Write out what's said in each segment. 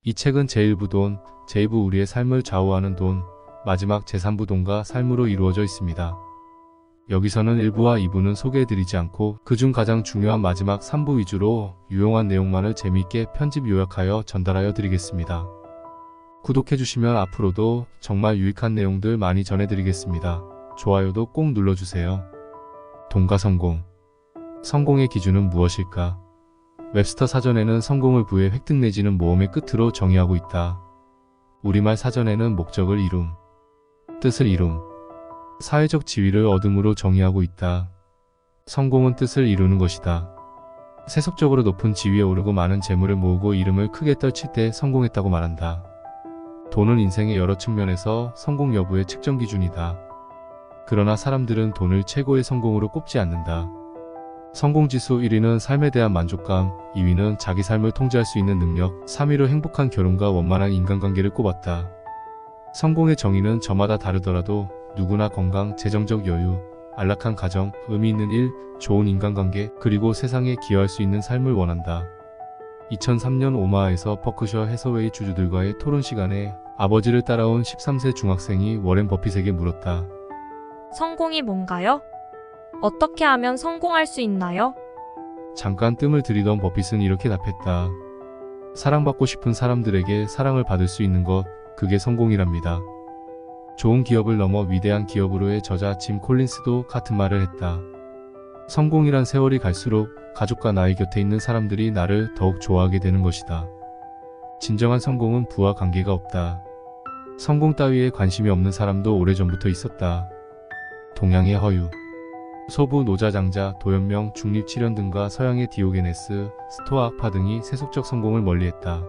이 책은 제1부 돈, 제2부 우리의 삶을 좌우하는 돈, 마지막 제3부 돈과 삶으로 이루어져 있습니다. 여기서는 1부와 2부는 소개해드리지 않고 그중 가장 중요한 마지막 3부 위주로 유용한 내용만을 재미있게 편집 요약하여 전달하여 드리겠습니다. 구독해주시면 앞으로도 정말 유익한 내용들 많이 전해드리겠습니다. 좋아요도 꼭 눌러주세요. 돈과 성공. 성공의 기준은 무엇일까? 웹스터 사전에는 성공을 부의 획득 내지는 모험의 끝으로 정의하고 있다. 우리말 사전에는 목적을 이룸, 뜻을 이룸, 사회적 지위를 얻음으로 정의하고 있다. 성공은 뜻을 이루는 것이다. 세속적으로 높은 지위에 오르고 많은 재물을 모으고 이름을 크게 떨칠 때 성공했다고 말한다. 돈은 인생의 여러 측면에서 성공 여부의 측정 기준이다. 그러나 사람들은 돈을 최고의 성공으로 꼽지 않는다. 성공지수 1위는 삶에 대한 만족감, 2위는 자기 삶을 통제할 수 있는 능력, 3위로 행복한 결혼과 원만한 인간관계를 꼽았다. 성공의 정의는 저마다 다르더라도 누구나 건강, 재정적 여유, 안락한 가정, 의미 있는 일, 좋은 인간관계, 그리고 세상에 기여할 수 있는 삶을 원한다. 2003년 오마하에서 버크셔 해서웨이 주주들과의 토론 시간에 아버지를 따라온 13세 중학생이 워렌 버핏에게 물었다. 성공이 뭔가요? 어떻게 하면 성공할 수 있나요? 잠깐 뜸을 들이던 버핏은 이렇게 답했다. 사랑받고 싶은 사람들에게 사랑을 받을 수 있는 것, 그게 성공이랍니다. 좋은 기업을 넘어 위대한 기업으로의 저자 짐 콜린스도 같은 말을 했다. 성공이란 세월이 갈수록 가족과 나의 곁에 있는 사람들이 나를 더욱 좋아하게 되는 것이다. 진정한 성공은 부와 관계가 없다. 성공 따위에 관심이 없는 사람도 오래전부터 있었다. 동양의 허유, 소부, 노자장자, 도연명, 중립칠연 등과 서양의 디오게네스, 스토아 학파 등이 세속적 성공을 멀리했다.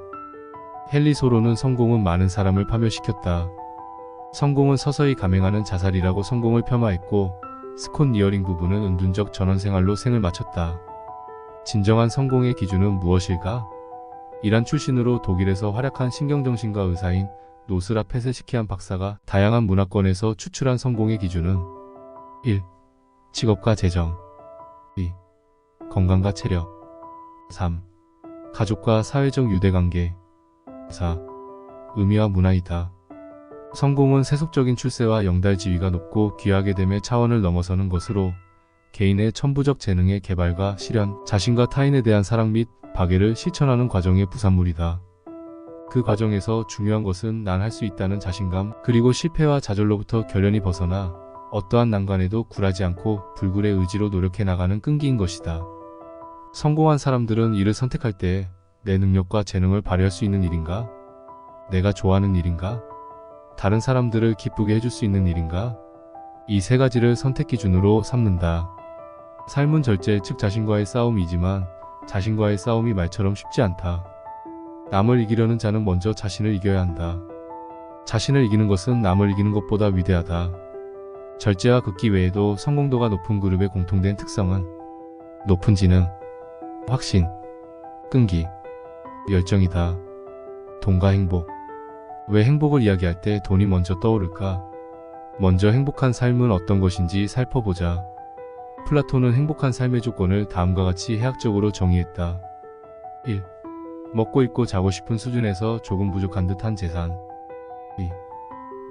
헨리 소로는 성공은 많은 사람을 파멸시켰다. 성공은 서서히 감행하는 자살이라고 성공을 폄하했고, 스콧 니어링 부부는 은둔적 전원생활로 생을 마쳤다. 진정한 성공의 기준은 무엇일까? 이란 출신으로 독일에서 활약한 신경정신과 의사인 노스라 페세시키안 박사가 다양한 문화권에서 추출한 성공의 기준은 1. 직업과 재정, 2. 건강과 체력, 3. 가족과 사회적 유대관계, 4. 의미와 문화이다. 성공은 세속적인 출세와 영달 지위가 높고 귀하게 됨의 차원을 넘어서는 것으로 개인의 천부적 재능의 개발과 실현, 자신과 타인에 대한 사랑 및 박애를 실천하는 과정의 부산물이다. 그 과정에서 중요한 것은 난 할 수 있다는 자신감, 그리고 실패와 좌절로부터 결연히 벗어나 어떠한 난관에도 굴하지 않고 불굴의 의지로 노력해 나가는 끈기인 것이다. 성공한 사람들은 이를 선택할 때 내 능력과 재능을 발휘할 수 있는 일인가? 내가 좋아하는 일인가? 다른 사람들을 기쁘게 해줄 수 있는 일인가? 이 세 가지를 선택 기준으로 삼는다. 삶은 절제, 즉 자신과의 싸움이지만 자신과의 싸움이 말처럼 쉽지 않다. 남을 이기려는 자는 먼저 자신을 이겨야 한다. 자신을 이기는 것은 남을 이기는 것보다 위대하다. 절제와 극기 외에도 성공도가 높은 그룹의 공통된 특성은 높은 지능, 확신, 끈기, 열정이다. 돈과 행복. 왜 행복을 이야기할 때 돈이 먼저 떠오를까? 먼저 행복한 삶은 어떤 것인지 살펴보자. 플라톤은 행복한 삶의 조건을 다음과 같이 해학적으로 정의했다. 1. 먹고 입고 자고 싶은 수준에서 조금 부족한 듯한 재산. 2.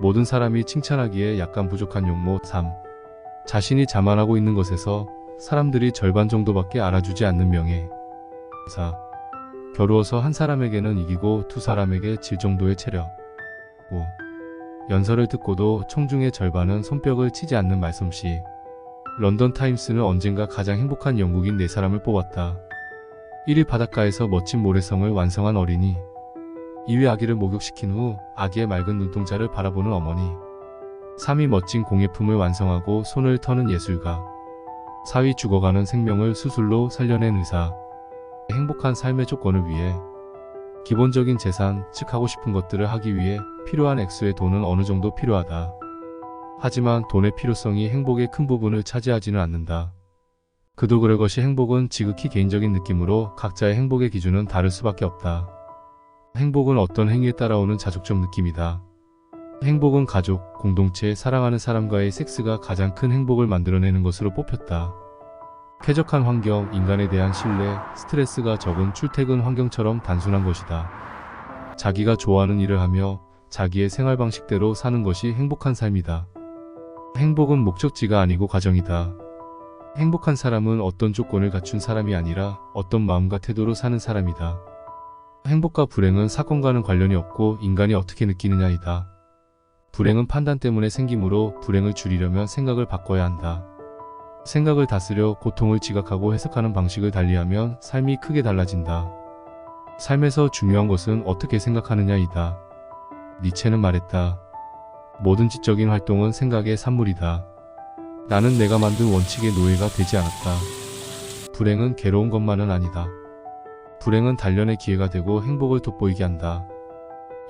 모든 사람이 칭찬하기에 약간 부족한 용모. 3. 자신이 자만하고 있는 것에서 사람들이 절반 정도밖에 알아주지 않는 명예. 4. 겨루어서 한 사람에게는 이기고 두 사람에게 질 정도의 체력. 5. 연설을 듣고도 청중의 절반은 손뼉을 치지 않는 말솜씨. 런던 타임스는 언젠가 가장 행복한 영국인 4사람을 뽑았다. 1위 바닷가에서 멋진 모래성을 완성한 어린이. 2위 아기를 목욕시킨 후 아기의 맑은 눈동자를 바라보는 어머니. 3위 멋진 공예품을 완성하고 손을 터는 예술가. 4위 죽어가는 생명을 수술로 살려낸 의사. 행복한 삶의 조건을 위해 기본적인 재산, 즉 하고 싶은 것들을 하기 위해 필요한 액수의 돈은 어느 정도 필요하다. 하지만 돈의 필요성이 행복의 큰 부분을 차지하지는 않는다. 그도 그럴 것이 행복은 지극히 개인적인 느낌으로 각자의 행복의 기준은 다를 수밖에 없다. 행복은 어떤 행위에 따라오는 자족적 느낌이다. 행복은 가족, 공동체, 사랑하는 사람과의 섹스가 가장 큰 행복을 만들어내는 것으로 뽑혔다. 쾌적한 환경, 인간에 대한 신뢰, 스트레스가 적은 출퇴근 환경처럼 단순한 것이다. 자기가 좋아하는 일을 하며 자기의 생활 방식대로 사는 것이 행복한 삶이다. 행복은 목적지가 아니고 과정이다. 행복한 사람은 어떤 조건을 갖춘 사람이 아니라 어떤 마음과 태도로 사는 사람이다. 행복과 불행은 사건과는 관련이 없고 인간이 어떻게 느끼느냐이다. 불행은 판단 때문에 생기므로 불행을 줄이려면 생각을 바꿔야 한다. 생각을 다스려 고통을 지각하고 해석하는 방식을 달리하면 삶이 크게 달라진다. 삶에서 중요한 것은 어떻게 생각하느냐이다. 니체는 말했다. 모든 지적인 활동은 생각의 산물이다. 나는 내가 만든 원칙의 노예가 되지 않았다. 불행은 괴로운 것만은 아니다. 불행은 단련의 기회가 되고 행복을 돋보이게 한다.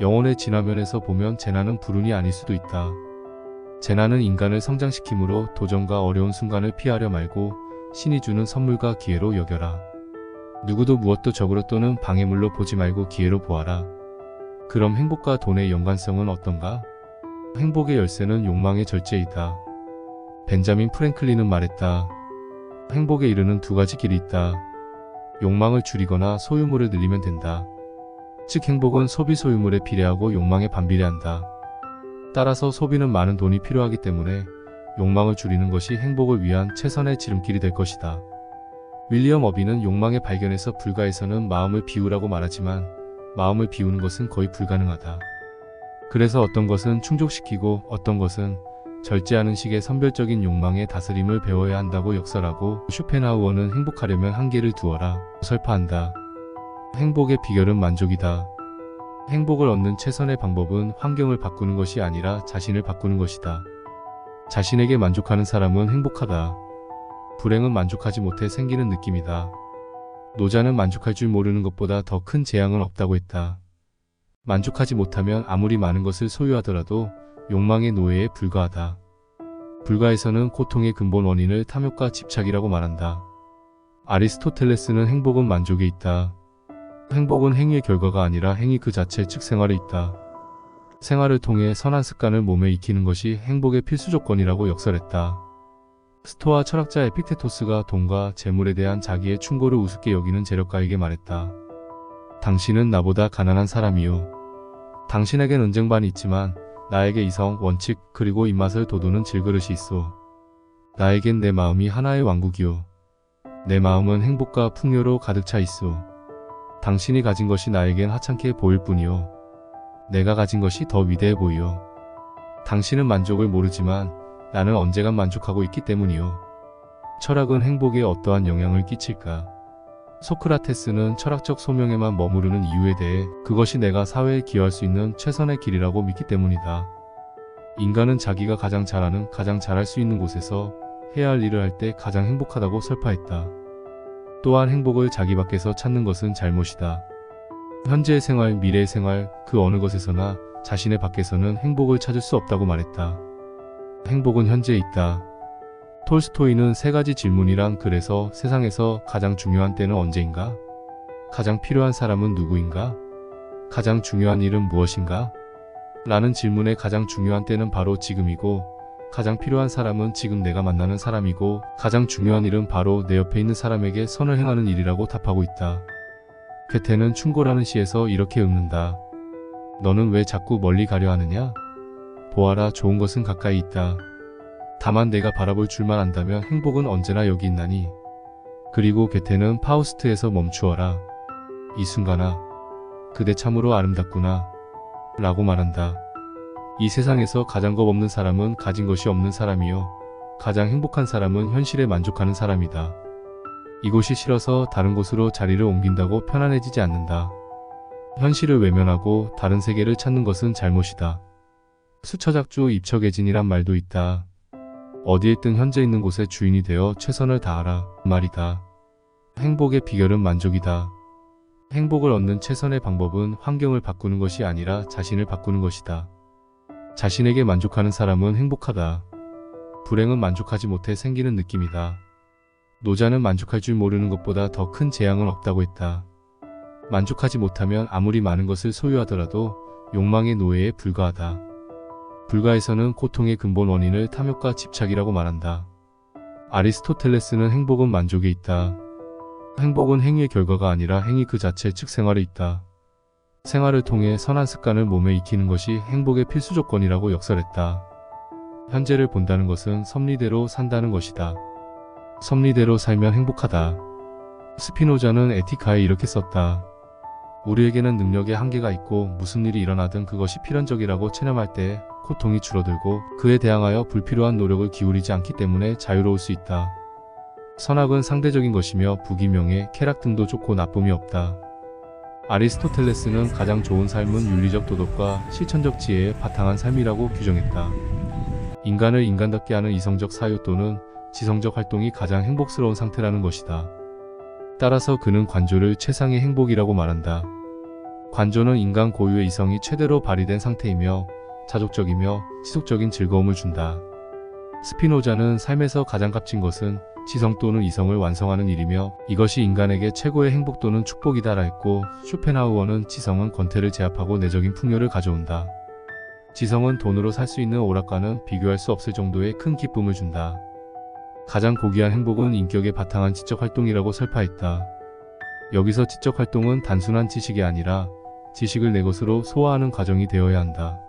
영혼의 진화면에서 보면 재난은 불운이 아닐 수도 있다. 재난은 인간을 성장시키므로 도전과 어려운 순간을 피하려 말고 신이 주는 선물과 기회로 여겨라. 누구도 무엇도 적으로 또는 방해물로 보지 말고 기회로 보아라. 그럼 행복과 돈의 연관성은 어떤가? 행복의 열쇠는 욕망의 절제이다. 벤자민 프랭클린은 말했다. 행복에 이르는 두 가지 길이 있다. 욕망을 줄이거나 소유물을 늘리면 된다. 즉 행복은 소비 소유물에 비례하고 욕망에 반비례한다. 따라서 소비는 많은 돈이 필요하기 때문에 욕망을 줄이는 것이 행복을 위한 최선의 지름길이 될 것이다. 윌리엄 어비는 욕망의 발견에서 불가에서는 마음을 비우라고 말하지만 마음을 비우는 것은 거의 불가능하다. 그래서 어떤 것은 충족시키고 어떤 것은 절제하는 식의 선별적인 욕망의 다스림을 배워야 한다고 역설하고 쇼펜하우어는 행복하려면 한계를 두어라 설파한다. 행복의 비결은 만족이다. 행복을 얻는 최선의 방법은 환경을 바꾸는 것이 아니라 자신을 바꾸는 것이다. 자신에게 만족하는 사람은 행복하다. 불행은 만족하지 못해 생기는 느낌이다. 노자는 만족할 줄 모르는 것보다 더 큰 재앙은 없다고 했다. 만족하지 못하면 아무리 많은 것을 소유하더라도 욕망의 노예에 불과하다. 불가에서는 고통의 근본 원인을 탐욕과 집착이라고 말한다. 아리스토텔레스는 행복은 만족에 있다. 행복은 행위의 결과가 아니라 행위 그 자체 즉 생활에 있다. 생활을 통해 선한 습관을 몸에 익히는 것이 행복의 필수 조건이라고 역설했다. 스토아 철학자 에픽테토스가 돈과 재물에 대한 자기의 충고를 우습게 여기는 재력가에게 말했다. 당신은 나보다 가난한 사람이요. 당신에겐 은쟁반이 있지만 나에게 이성, 원칙, 그리고 입맛을 돋우는 질그릇이 있소. 나에겐 내 마음이 하나의 왕국이요. 내 마음은 행복과 풍요로 가득 차 있소. 당신이 가진 것이 나에겐 하찮게 보일 뿐이요. 내가 가진 것이 더 위대해 보이요. 당신은 만족을 모르지만 나는 언제간 만족하고 있기 때문이요. 철학은 행복에 어떠한 영향을 끼칠까? 소크라테스는 철학적 소명에만 머무르는 이유에 대해 그것이 내가 사회에 기여할 수 있는 최선의 길이라고 믿기 때문이다. 인간은 자기가 가장 잘하는, 가장 잘할 수 있는 곳에서 해야 할 일을 할 때 가장 행복하다고 설파했다. 또한 행복을 자기 밖에서 찾는 것은 잘못이다. 현재의 생활, 미래의 생활, 그 어느 것에서나 자신의 밖에서는 행복을 찾을 수 없다고 말했다. 행복은 현재에 있다. 톨스토이는 세 가지 질문이란 글에서 세상에서 가장 중요한 때는 언제인가? 가장 필요한 사람은 누구인가? 가장 중요한 일은 무엇인가? 라는 질문에 가장 중요한 때는 바로 지금이고 가장 필요한 사람은 지금 내가 만나는 사람이고 가장 중요한 일은 바로 내 옆에 있는 사람에게 선을 행하는 일이라고 답하고 있다. 괴테는 충고라는 시에서 이렇게 읊는다. 너는 왜 자꾸 멀리 가려 하느냐? 보아라, 좋은 것은 가까이 있다. 다만 내가 바라볼 줄만 안다면 행복은 언제나 여기 있나니. 그리고 괴테는 파우스트에서 멈추어라. 이 순간아, 그대 참으로 아름답구나 라고 말한다. 이 세상에서 가장 겁 없는 사람은 가진 것이 없는 사람이요. 가장 행복한 사람은 현실에 만족하는 사람이다. 이곳이 싫어서 다른 곳으로 자리를 옮긴다고 편안해지지 않는다. 현실을 외면하고 다른 세계를 찾는 것은 잘못이다. 수처작주 입처계진이란 말도 있다. 어디에 있든 현재 있는 곳에 주인이 되어 최선을 다하라 말이다. 행복의 비결은 만족이다. 행복을 얻는 최선의 방법은 환경을 바꾸는 것이 아니라 자신을 바꾸는 것이다. 자신에게 만족하는 사람은 행복하다. 불행은 만족하지 못해 생기는 느낌이다. 노자는 만족할 줄 모르는 것보다 더 큰 재앙은 없다고 했다. 만족하지 못하면 아무리 많은 것을 소유하더라도 욕망의 노예에 불과하다. 불가에서는 고통의 근본 원인을 탐욕과 집착이라고 말한다. 아리스토텔레스는 행복은 만족에 있다. 행복은 행위의 결과가 아니라 행위 그 자체 즉 생활에 있다. 생활을 통해 선한 습관을 몸에 익히는 것이 행복의 필수 조건이라고 역설했다. 현재를 본다는 것은 섭리대로 산다는 것이다. 섭리대로 살면 행복하다. 스피노자는 에티카에 이렇게 썼다. 우리에게는 능력의 한계가 있고 무슨 일이 일어나든 그것이 필연적이라고 체념할 때 고통이 줄어들고 그에 대항하여 불필요한 노력을 기울이지 않기 때문에 자유로울 수 있다. 선악은 상대적인 것이며 부귀명예, 쾌락 등도 좋고 나쁨이 없다. 아리스토텔레스는 가장 좋은 삶은 윤리적 도덕과 실천적 지혜에 바탕한 삶이라고 규정했다. 인간을 인간답게 하는 이성적 사유 또는 지성적 활동이 가장 행복스러운 상태라는 것이다. 따라서 그는 관조를 최상의 행복이라고 말한다. 관조는 인간 고유의 이성이 최대로 발휘된 상태이며 자족적이며 지속적인 즐거움을 준다. 스피노자는 삶에서 가장 값진 것은 지성 또는 이성을 완성하는 일이며 이것이 인간에게 최고의 행복 또는 축복이다라 했고, 쇼펜하우어는 지성은 권태를 제압하고 내적인 풍요를 가져온다. 지성은 돈으로 살 수 있는 오락과는 비교할 수 없을 정도의 큰 기쁨을 준다. 가장 고귀한 행복은 인격에 바탕한 지적 활동이라고 설파했다. 여기서 지적 활동은 단순한 지식이 아니라 지식을 내 것으로 소화하는 과정이 되어야 한다.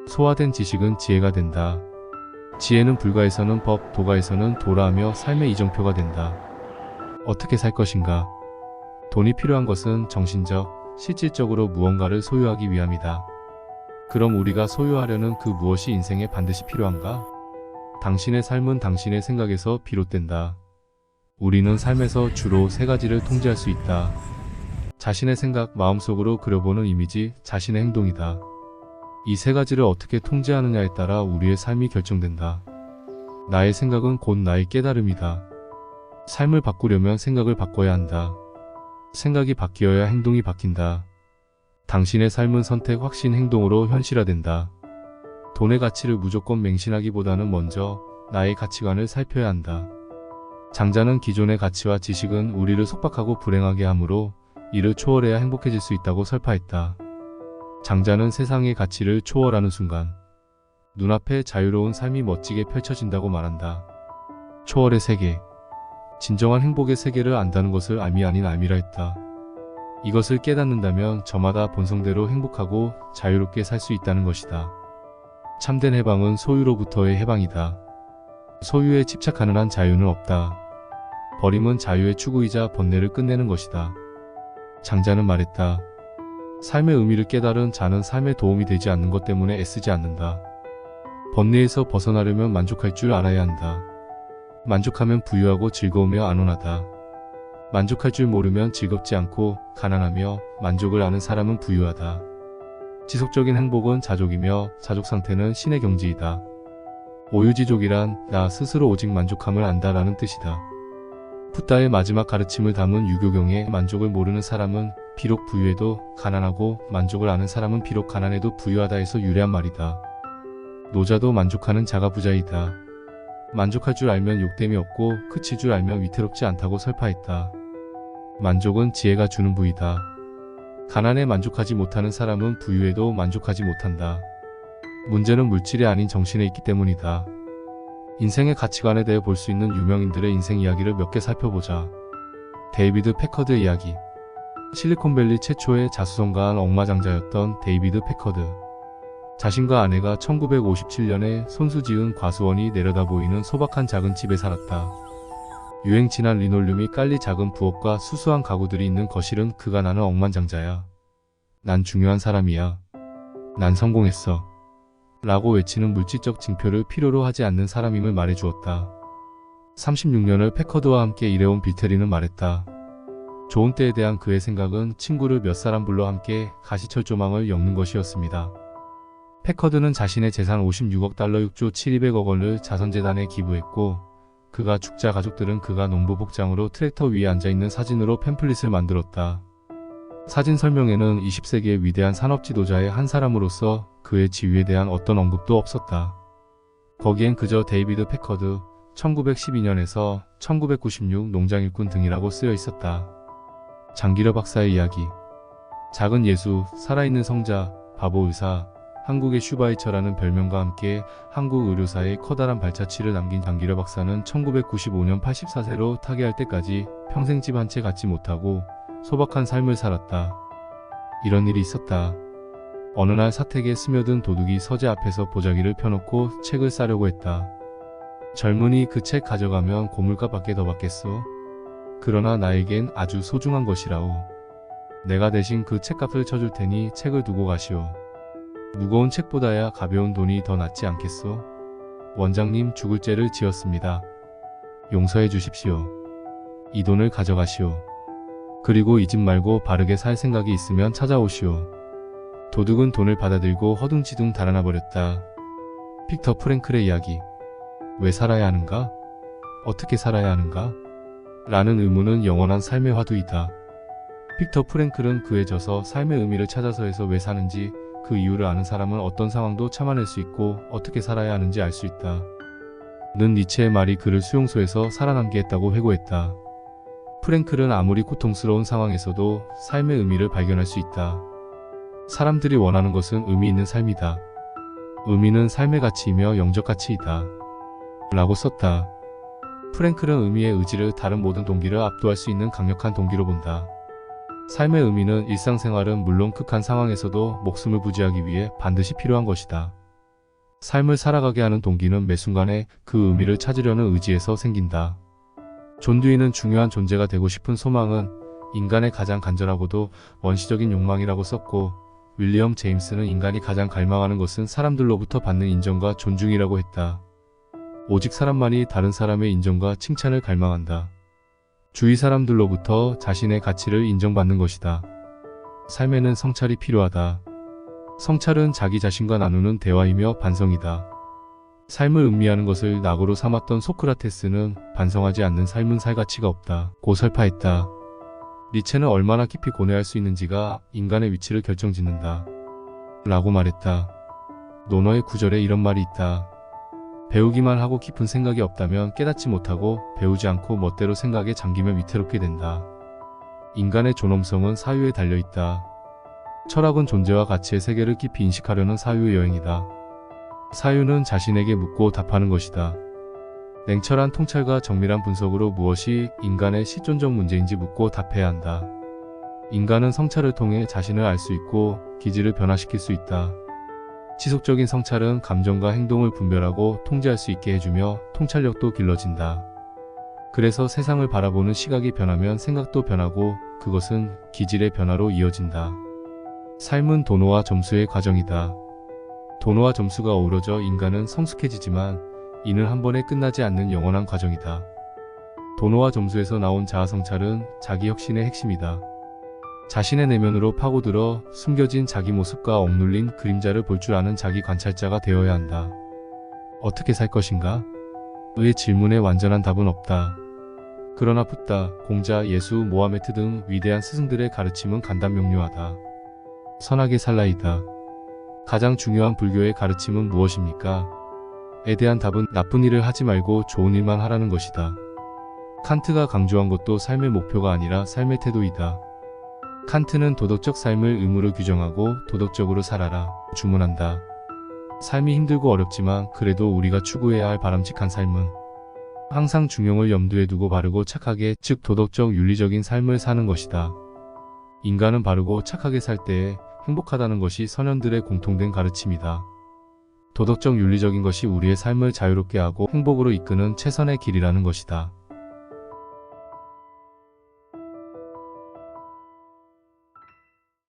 소화된 지식은 지혜가 된다. 지혜는 불가에서는 법, 도가에서는 도라하며 삶의 이정표가 된다. 어떻게 살 것인가? 돈이 필요한 것은 정신적, 실질적으로 무언가를 소유하기 위함이다. 그럼 우리가 소유하려는 그 무엇이 인생에 반드시 필요한가? 당신의 삶은 당신의 생각에서 비롯된다. 우리는 삶에서 주로 세 가지를 통제할 수 있다. 자신의 생각, 마음속으로 그려보는 이미지, 자신의 행동이다. 이 세 가지를 어떻게 통제하느냐에 따라 우리의 삶이 결정된다. 나의 생각은 곧 나의 깨달음이다. 삶을 바꾸려면 생각을 바꿔야 한다. 생각이 바뀌어야 행동이 바뀐다. 당신의 삶은 선택, 확신, 행동으로 현실화된다. 돈의 가치를 무조건 맹신하기보다는 먼저 나의 가치관을 살펴야 한다. 장자는 기존의 가치와 지식은 우리를 속박하고 불행하게 하므로 이를 초월해야 행복해질 수 있다고 설파했다. 장자는 세상의 가치를 초월하는 순간 눈앞에 자유로운 삶이 멋지게 펼쳐진다고 말한다. 초월의 세계, 진정한 행복의 세계를 안다는 것을 암이 아닌 암이라 했다. 이것을 깨닫는다면 저마다 본성대로 행복하고 자유롭게 살 수 있다는 것이다. 참된 해방은 소유로부터의 해방이다. 소유에 집착하는 한 자유는 없다. 버림은 자유의 추구이자 번뇌를 끝내는 것이다. 장자는 말했다. 삶의 의미를 깨달은 자는 삶에 도움이 되지 않는 것 때문에 애쓰지 않는다. 번뇌에서 벗어나려면 만족할 줄 알아야 한다. 만족하면 부유하고 즐거우며 안온하다. 만족할 줄 모르면 즐겁지 않고 가난하며, 만족을 아는 사람은 부유하다. 지속적인 행복은 자족이며 자족 상태는 신의 경지이다. 오유지족이란 나 스스로 오직 만족함을 안다라는 뜻이다. 붓다의 마지막 가르침을 담은 유교경에 만족을 모르는 사람은 비록 부유해도 가난하고, 만족을 아는 사람은 비록 가난해도 부유하다에서 유래한 말이다. 노자도 만족하는 자가 부자이다. 만족할 줄 알면 욕됨이 없고 그칠 줄 알면 위태롭지 않다고 설파했다. 만족은 지혜가 주는 부이다. 가난에 만족하지 못하는 사람은 부유해도 만족하지 못한다. 문제는 물질이 아닌 정신에 있기 때문이다. 인생의 가치관에 대해 볼 수 있는 유명인들의 인생 이야기를 몇 개 살펴보자. 데이비드 패커드의 이야기. 실리콘밸리 최초의 자수성가한 억마장자였던 데이비드 패커드. 자신과 아내가 1957년에 손수지은 과수원이 내려다 보이는 소박한 작은 집에 살았다. 유행 진한 리놀륨이 깔리 작은 부엌과 수수한 가구들이 있는 거실은 그가 나는 억만장자야. 난 중요한 사람이야. 난 성공했어. 라고 외치는 물질적 징표를 필요로 하지 않는 사람임을 말해주었다. 36년을 패커드와 함께 일해온 빌테리는 말했다. 좋은 때에 대한 그의 생각은 친구를 몇 사람 불러 함께 가시철 조망을 엮는 것이었습니다. 패커드는 자신의 재산 56억 달러 6조 7,200억 원을 자선재단에 기부했고, 그가 죽자 가족들은 그가 농부 복장으로 트랙터 위에 앉아있는 사진으로 팸플릿을 만들었다. 사진 설명에는 20세기의 위대한 산업 지도자의 한 사람으로서 그의 지위에 대한 어떤 언급도 없었다. 거기엔 그저 데이비드 패커드 1912년에서 1996 농장 일꾼 등이라고 쓰여 있었다. 장기려 박사의 이야기. 작은 예수, 살아있는 성자, 바보 의사, 한국의 슈바이처라는 별명과 함께 한국 의료사의 커다란 발자취를 남긴 장기려 박사는 1995년 84세로 타계할 때까지 평생 집 한 채 갖지 못하고 소박한 삶을 살았다. 이런 일이 있었다. 어느 날 사택에 스며든 도둑이 서재 앞에서 보자기를 펴놓고 책을 싸려고 했다. 젊은이 그 책 가져가면 고물가밖에 더 받겠소? 그러나 나에겐 아주 소중한 것이라오. 내가 대신 그 책값을 쳐줄 테니 책을 두고 가시오. 무거운 책보다야 가벼운 돈이 더 낫지 않겠소? 원장님 죽을 죄를 지었습니다. 용서해 주십시오. 이 돈을 가져가시오. 그리고 이 집 말고 바르게 살 생각이 있으면 찾아오시오. 도둑은 돈을 받아들고 허둥지둥 달아나 버렸다. 빅터 프랭클의 이야기. 왜 살아야 하는가? 어떻게 살아야 하는가? 라는 의문은 영원한 삶의 화두이다. 빅터 프랭클은 그에 져서 삶의 의미를 찾아서에서 왜 사는지, 그 이유를 아는 사람은 어떤 상황도 참아낼 수 있고 어떻게 살아야 하는지 알 수 있다. 는 니체의 말이 그를 수용소에서 살아남게 했다고 회고했다. 프랭클은 아무리 고통스러운 상황에서도 삶의 의미를 발견할 수 있다. 사람들이 원하는 것은 의미 있는 삶이다. 의미는 삶의 가치이며 영적 가치이다. 라고 썼다. 프랭클은 의미의 의지를 다른 모든 동기를 압도할 수 있는 강력한 동기로 본다. 삶의 의미는 일상생활은 물론 극한 상황에서도 목숨을 부지하기 위해 반드시 필요한 것이다. 삶을 살아가게 하는 동기는 매 순간에 그 의미를 찾으려는 의지에서 생긴다. 존 듀이는 중요한 존재가 되고 싶은 소망은 인간의 가장 간절하고도 원시적인 욕망이라고 썼고, 윌리엄 제임스는 인간이 가장 갈망하는 것은 사람들로부터 받는 인정과 존중이라고 했다. 오직 사람만이 다른 사람의 인정과 칭찬을 갈망한다. 주위 사람들로부터 자신의 가치를 인정받는 것이다. 삶에는 성찰이 필요하다. 성찰은 자기 자신과 나누는 대화이며 반성이다. 삶을 음미하는 것을 낙오로 삼았던 소크라테스는 반성하지 않는 삶은 살 가치가 없다 고 설파했다. 니체는 얼마나 깊이 고뇌할 수 있는지가 인간의 위치를 결정짓는다 라고 말했다. 논어의 구절에 이런 말이 있다. 배우기만 하고 깊은 생각이 없다면 깨닫지 못하고, 배우지 않고 멋대로 생각에 잠기면 위태롭게 된다. 인간의 존엄성은 사유에 달려있다. 철학은 존재와 가치의 세계를 깊이 인식하려는 사유의 여행이다. 사유는 자신에게 묻고 답하는 것이다. 냉철한 통찰과 정밀한 분석으로 무엇이 인간의 실존적 문제인지 묻고 답해야 한다. 인간은 성찰을 통해 자신을 알 수 있고 기질을 변화시킬 수 있다. 지속적인 성찰은 감정과 행동을 분별하고 통제할 수 있게 해주며 통찰력도 길러진다. 그래서 세상을 바라보는 시각이 변하면 생각도 변하고, 그것은 기질의 변화로 이어진다. 삶은 도노와 점수의 과정이다. 도노와 점수가 어우러져 인간은 성숙해지지만 이는 한 번에 끝나지 않는 영원한 과정이다. 도노와 점수에서 나온 자아성찰은 자기 혁신의 핵심이다. 자신의 내면으로 파고들어 숨겨진 자기 모습과 억눌린 그림자를 볼 줄 아는 자기 관찰자가 되어야 한다. 어떻게 살 것인가? 의 질문에 완전한 답은 없다. 그러나 붓다, 공자, 예수, 모하메트 등 위대한 스승들의 가르침은 간단명료하다. 선하게 살라이다. 가장 중요한 불교의 가르침은 무엇입니까? 에 대한 답은 나쁜 일을 하지 말고 좋은 일만 하라는 것이다. 칸트가 강조한 것도 삶의 목표가 아니라 삶의 태도이다. 칸트는 도덕적 삶을 의무로 규정하고 도덕적으로 살아라 주문한다. 삶이 힘들고 어렵지만 그래도 우리가 추구해야 할 바람직한 삶은 항상 중용을 염두에 두고 바르고 착하게, 즉 도덕적 윤리적인 삶을 사는 것이다. 인간은 바르고 착하게 살 때에 행복하다는 것이 선현들의 공통된 가르침이다. 도덕적 윤리적인 것이 우리의 삶을 자유롭게 하고 행복으로 이끄는 최선의 길이라는 것이다.